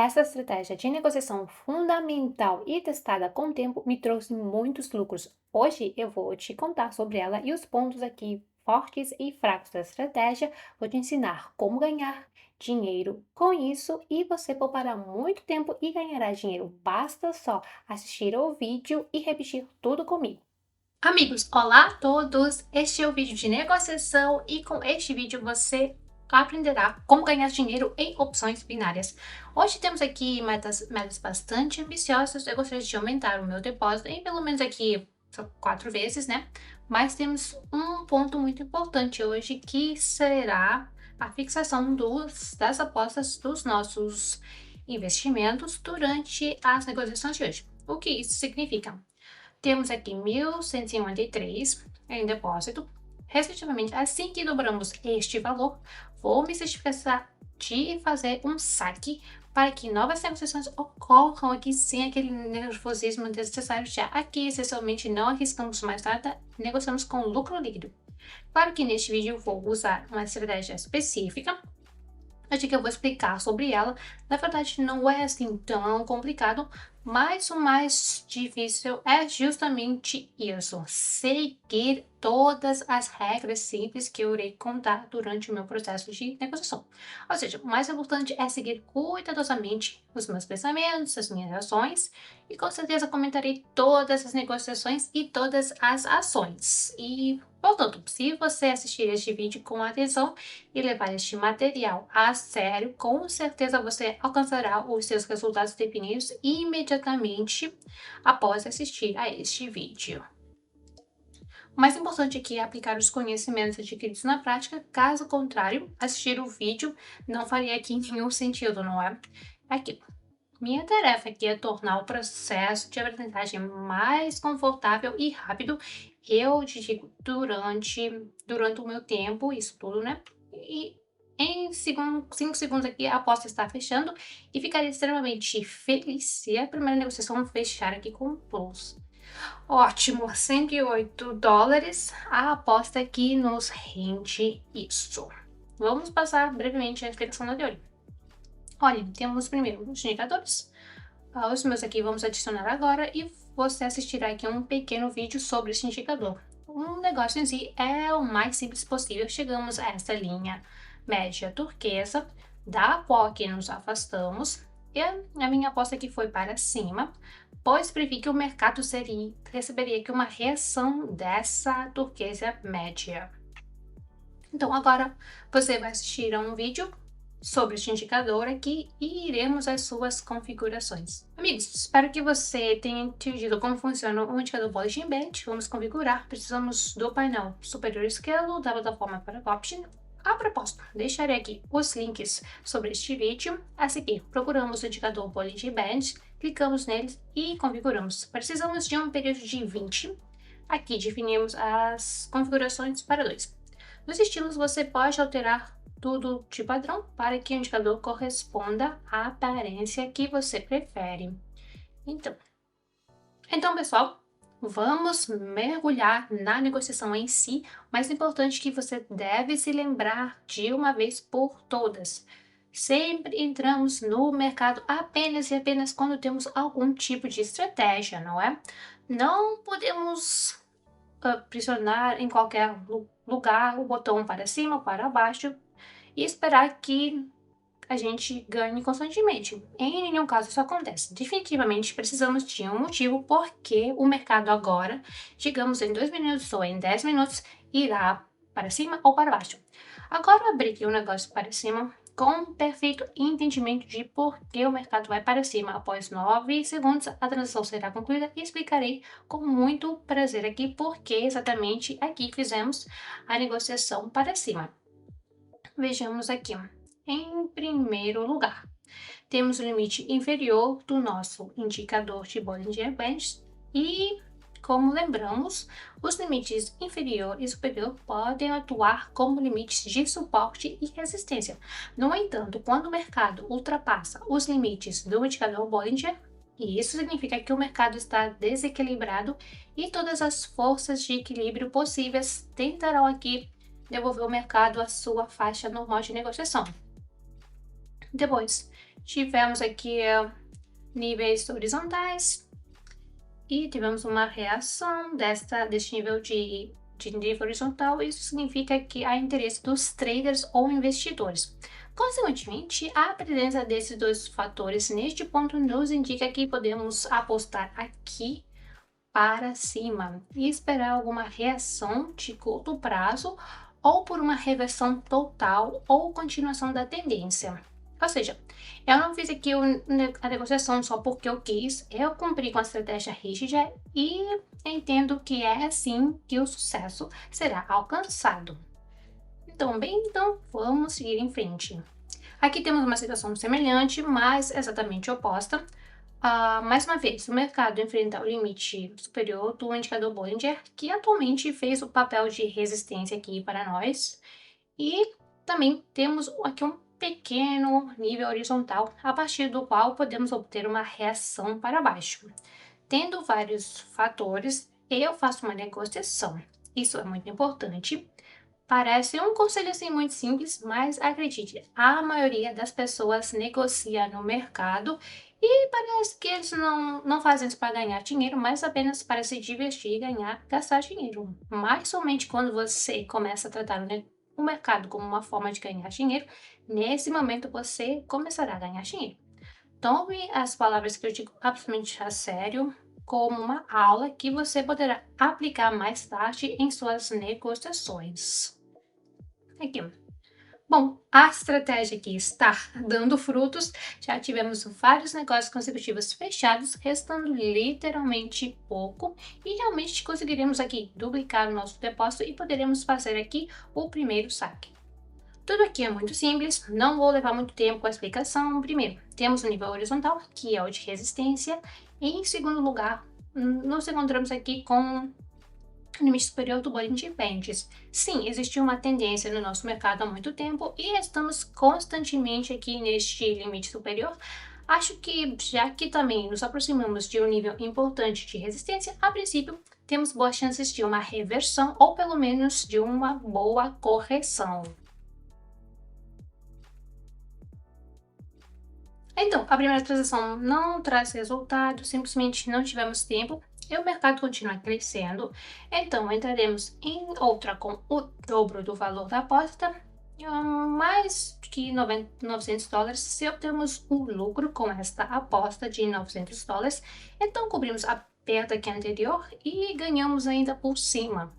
Essa estratégia de negociação fundamental e testada com o tempo me trouxe muitos lucros. Hoje eu vou te contar sobre ela e os pontos aqui fortes e fracos da estratégia. Vou te ensinar como ganhar dinheiro com isso e você poupará muito tempo e ganhará dinheiro. Basta só assistir ao vídeo e repetir tudo comigo. Amigos, olá a todos! Este é o vídeo de negociação e com este vídeo você aprenderá como ganhar dinheiro em opções binárias. Hoje temos aqui metas bastante ambiciosas. Eu gostaria de aumentar o meu depósito em pelo menos aqui 4 vezes, né? Mas temos um ponto muito importante hoje que será a fixação das apostas dos nossos investimentos durante as negociações de hoje. O que isso significa? Temos aqui 1.153 em depósito. Respectivamente, assim que dobramos este valor, vou me certificar de fazer um saque para que novas negociações ocorram aqui sem aquele nervosismo desnecessário. Já aqui, essencialmente, não arriscamos mais nada, negociamos com lucro líquido. Claro que neste vídeo eu vou usar uma estratégia específica, acho que eu vou explicar sobre ela. Na verdade, não é assim tão complicado, mas o mais difícil é justamente isso: seguir todas as regras simples que eu irei contar durante o meu processo de negociação. Ou seja, o mais importante é seguir cuidadosamente os meus pensamentos, as minhas ações, e com certeza comentarei todas as negociações e todas as ações. E, portanto, se você assistir este vídeo com atenção e levar este material a sério, com certeza você alcançará os seus resultados definidos imediatamente após assistir a este vídeo. O mais importante aqui é aplicar os conhecimentos adquiridos na prática, caso contrário, assistir o vídeo não faria aqui nenhum sentido, não é? Aqui. Minha tarefa aqui é tornar o processo de aprendizagem mais confortável e rápido. Eu te digo durante o meu tempo, isso tudo, né? E em 5 segundos aqui a aposta está fechando e ficaria extremamente feliz se a primeira negociação fechar aqui com plus. Ótimo, US$ 108. A aposta aqui nos rende isso. Vamos passar brevemente a explicação da teoria. Olha, temos primeiro os indicadores. Os meus aqui vamos adicionar agora e você assistirá aqui um pequeno vídeo sobre esse indicador. O negócio em si é o mais simples possível. Chegamos a essa linha média turquesa, da qual aqui nos afastamos, e a minha aposta aqui foi para cima, pois previ que o mercado receberia aqui uma reação dessa turquesa média. Então agora você vai assistir a um vídeo sobre este indicador aqui e iremos às suas configurações. Amigos, espero que você tenha entendido como funciona o indicador Bollinger Band. Vamos configurar. Precisamos do painel superior esquerdo da plataforma para Option. A propósito, deixarei aqui os links sobre este vídeo. A seguir, procuramos o indicador Bollinger Band, clicamos nele e configuramos. Precisamos de um período de 20. Aqui definimos as configurações para 2. Nos estilos, você pode alterar tudo de padrão para que o indicador corresponda à aparência que você prefere. Então, pessoal, vamos mergulhar na negociação em si. O mais importante é que você deve se lembrar de uma vez por todas. Sempre entramos no mercado apenas e apenas quando temos algum tipo de estratégia, não é? Não podemos pressionar em qualquer lugar o botão para cima ou para baixo e esperar que a gente ganhe constantemente. Em nenhum caso isso acontece. Definitivamente precisamos de um motivo porque o mercado agora, digamos em 2 minutos ou em 10 minutos, irá para cima ou para baixo. Agora eu abri aqui o negócio para cima com um perfeito entendimento de por que o mercado vai para cima. Após 9 segundos, a transação será concluída e explicarei com muito prazer aqui por que exatamente aqui fizemos a negociação para cima. Vejamos aqui. Em primeiro lugar, temos o limite inferior do nosso indicador de Bollinger Bands e, como lembramos, os limites inferior e superior podem atuar como limites de suporte e resistência. No entanto, quando o mercado ultrapassa os limites do indicador Bollinger, e isso significa que o mercado está desequilibrado e todas as forças de equilíbrio possíveis tentarão aqui devolver o mercado à sua faixa normal de negociação. Depois, Tivemos aqui níveis horizontais e tivemos uma reação deste nível de nível horizontal. Isso significa que há interesse dos traders ou investidores. Consequentemente, a presença desses dois fatores neste ponto nos indica que podemos apostar aqui para cima e esperar alguma reação de curto prazo ou por uma reversão total ou continuação da tendência. Ou seja, eu não fiz aqui a negociação só porque eu quis, eu cumpri com a estratégia rígida e entendo que é assim que o sucesso será alcançado. Então vamos seguir em frente. Aqui temos uma situação semelhante, mas exatamente oposta. Mais uma vez, o mercado enfrenta o limite superior do indicador Bollinger, que atualmente fez o papel de resistência aqui para nós. E também temos aqui um pequeno nível horizontal, a partir do qual podemos obter uma reação para baixo. Tendo vários fatores, eu faço uma negociação. Isso é muito importante. Parece um conselho assim muito simples, mas acredite, a maioria das pessoas negocia no mercado e parece que eles não fazem isso para ganhar dinheiro, mas apenas para se divertir e gastar dinheiro. Mas somente quando você começa a tratar o mercado como uma forma de ganhar dinheiro, nesse momento você começará a ganhar dinheiro. Tome as palavras que eu digo absolutamente a sério, como uma aula que você poderá aplicar mais tarde em suas negociações. Aqui. Bom, a estratégia aqui está dando frutos. Já tivemos vários negócios consecutivos fechados, restando literalmente pouco. E realmente conseguiremos aqui duplicar o nosso depósito e poderemos fazer aqui o primeiro saque. Tudo aqui é muito simples, não vou levar muito tempo com a explicação. Primeiro, temos o nível horizontal, que é o de resistência. Em segundo lugar, nos encontramos aqui com o limite superior do Bollinger Bands. Sim, existiu uma tendência no nosso mercado há muito tempo e estamos constantemente aqui neste limite superior. Acho que, já que também nos aproximamos de um nível importante de resistência, a princípio temos boas chances de uma reversão ou pelo menos de uma boa correção. Então, a primeira transação não traz resultado, simplesmente não tivemos tempo e o mercado continua crescendo. Então, entraremos em outra com o dobro do valor da aposta, mais que $900. Se obtemos um lucro com esta aposta de $900, então cobrimos a perda aqui anterior e ganhamos ainda por cima.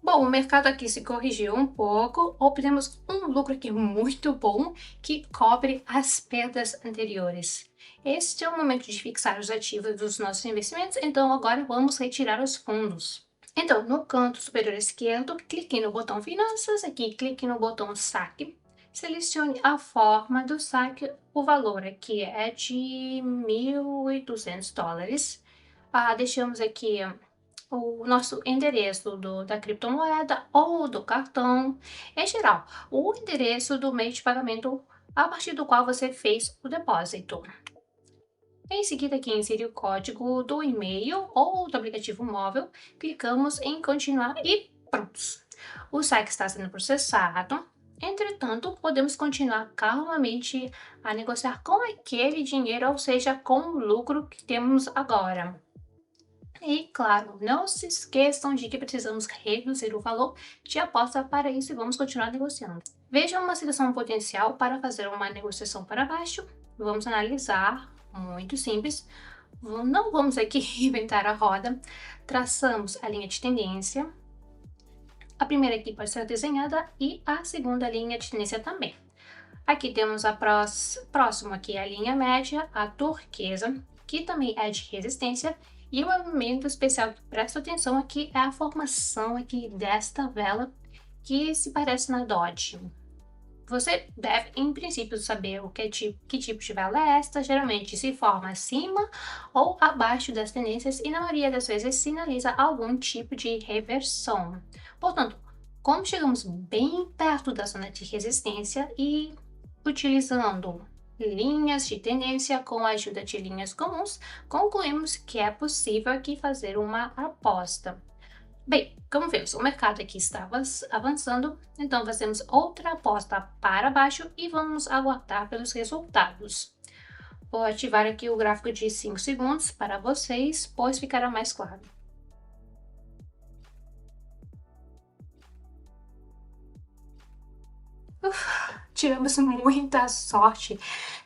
Bom, o mercado aqui se corrigiu um pouco, obtemos um lucro aqui muito bom que cobre as perdas anteriores. Este é o momento de fixar os ativos dos nossos investimentos, então agora vamos retirar os fundos. Então, no canto superior esquerdo, clique no botão Finanças, aqui clique no botão Saque, selecione a forma do saque, o valor aqui é de $1.200. Deixamos aqui o nosso endereço da criptomoeda ou do cartão, em geral, o endereço do meio de pagamento a partir do qual você fez o depósito. Em seguida, aqui inserir o código do e-mail ou do aplicativo móvel, clicamos em continuar e prontos. O saque está sendo processado. Entretanto, podemos continuar calmamente a negociar com aquele dinheiro, ou seja, com o lucro que temos agora. E, claro, não se esqueçam de que precisamos reduzir o valor de aposta para isso e vamos continuar negociando. Vejam uma situação potencial para fazer uma negociação para baixo. Vamos analisar, muito simples. Não vamos aqui inventar a roda. Traçamos a linha de tendência. A primeira aqui pode ser desenhada e a segunda linha de tendência também. Aqui temos a próxima aqui, a linha média, a turquesa, que também é de resistência. E um elemento especial que presta atenção aqui é a formação aqui desta vela que se parece na Dodge. Você deve, em princípio, saber que tipo de vela é esta. Geralmente se forma acima ou abaixo das tendências e na maioria das vezes sinaliza algum tipo de reversão. Portanto, como chegamos bem perto da zona de resistência e utilizando linhas de tendência com a ajuda de linhas comuns, concluímos que é possível aqui fazer uma aposta. Bem, como vemos, o mercado aqui está avançando, então fazemos outra aposta para baixo e vamos aguardar pelos resultados. Vou ativar aqui o gráfico de 5 segundos para vocês, pois ficará mais claro. Tivemos muita sorte.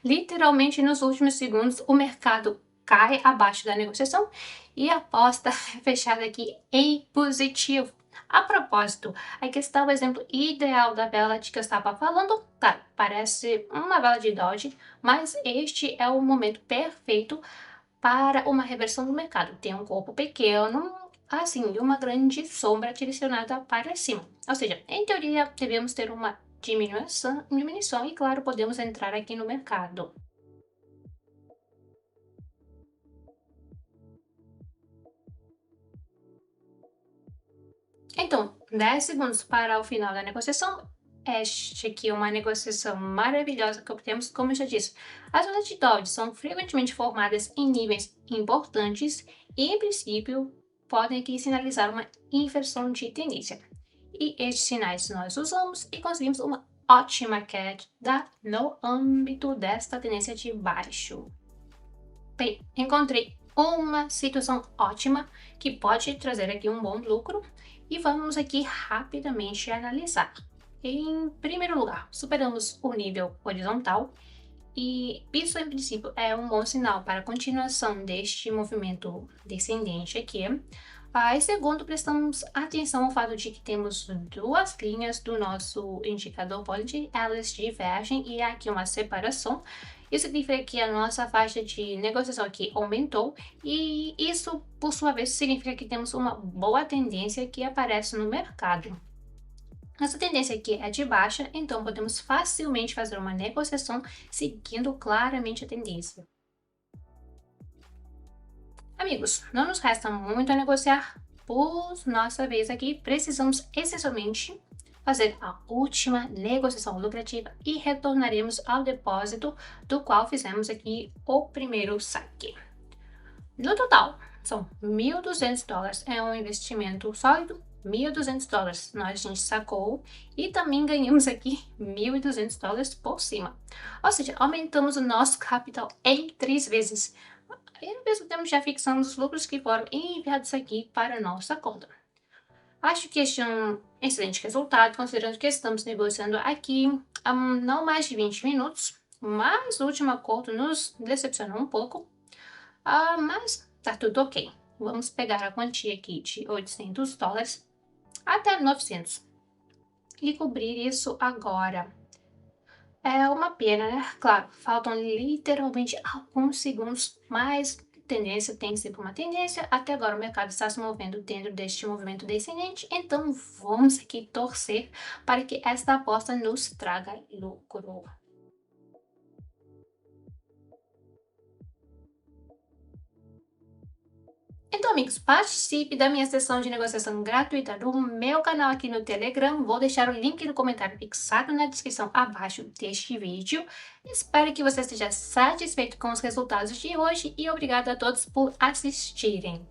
Literalmente, nos últimos segundos, o mercado cai abaixo da negociação e a aposta é fechada aqui em positivo. A propósito, aqui está o exemplo ideal da vela de que eu estava falando. Claro, parece uma vela de Doge, mas este é o momento perfeito para uma reversão do mercado. Tem um corpo pequeno, assim, e uma grande sombra direcionada para cima. Ou seja, em teoria, devemos ter uma diminuição e, claro, podemos entrar aqui no mercado. Então, 10 segundos para o final da negociação. Este aqui é uma negociação maravilhosa que obtemos, como eu já disse. As ondas de Dodge são frequentemente formadas em níveis importantes e, em princípio, podem aqui sinalizar uma inversão de tendência. E estes sinais nós usamos e conseguimos uma ótima queda no âmbito desta tendência de baixo. Bem, encontrei uma situação ótima que pode trazer aqui um bom lucro e vamos aqui rapidamente analisar. Em primeiro lugar, superamos o nível horizontal e isso, em princípio, é um bom sinal para a continuação deste movimento descendente aqui. Em segundo, prestamos atenção ao fato de que temos duas linhas do nosso indicador Bollinger, elas divergem e há aqui uma separação. Isso significa que a nossa faixa de negociação aqui aumentou e isso, por sua vez, significa que temos uma boa tendência que aparece no mercado. Essa tendência aqui é de baixa, então podemos facilmente fazer uma negociação seguindo claramente a tendência. Amigos, não nos resta muito a negociar. Por nossa vez aqui, precisamos essencialmente fazer a última negociação lucrativa e retornaremos ao depósito do qual fizemos aqui o primeiro saque. No total, são $1.200, é um investimento sólido, $1.200 nós a gente sacou e também ganhamos aqui $1.200 por cima. Ou seja, aumentamos o nosso capital em 3 vezes. E ao mesmo tempo já fixamos os lucros que foram enviados aqui para a nossa conta. Acho que este é um excelente resultado, considerando que estamos negociando aqui há não mais de 20 minutos, mas o último acordo nos decepcionou um pouco, mas tá tudo ok. Vamos pegar a quantia aqui de $800 até 900 e cobrir isso agora. É uma pena, né? Claro, faltam literalmente alguns segundos, mas tendência tem sempre uma tendência. Até agora o mercado está se movendo dentro deste movimento descendente, então vamos aqui torcer para que esta aposta nos traga lucro. Então, amigos, participe da minha sessão de negociação gratuita no meu canal aqui no Telegram. Vou deixar o link no comentário fixado na descrição abaixo deste vídeo. Espero que você esteja satisfeito com os resultados de hoje e obrigado a todos por assistirem.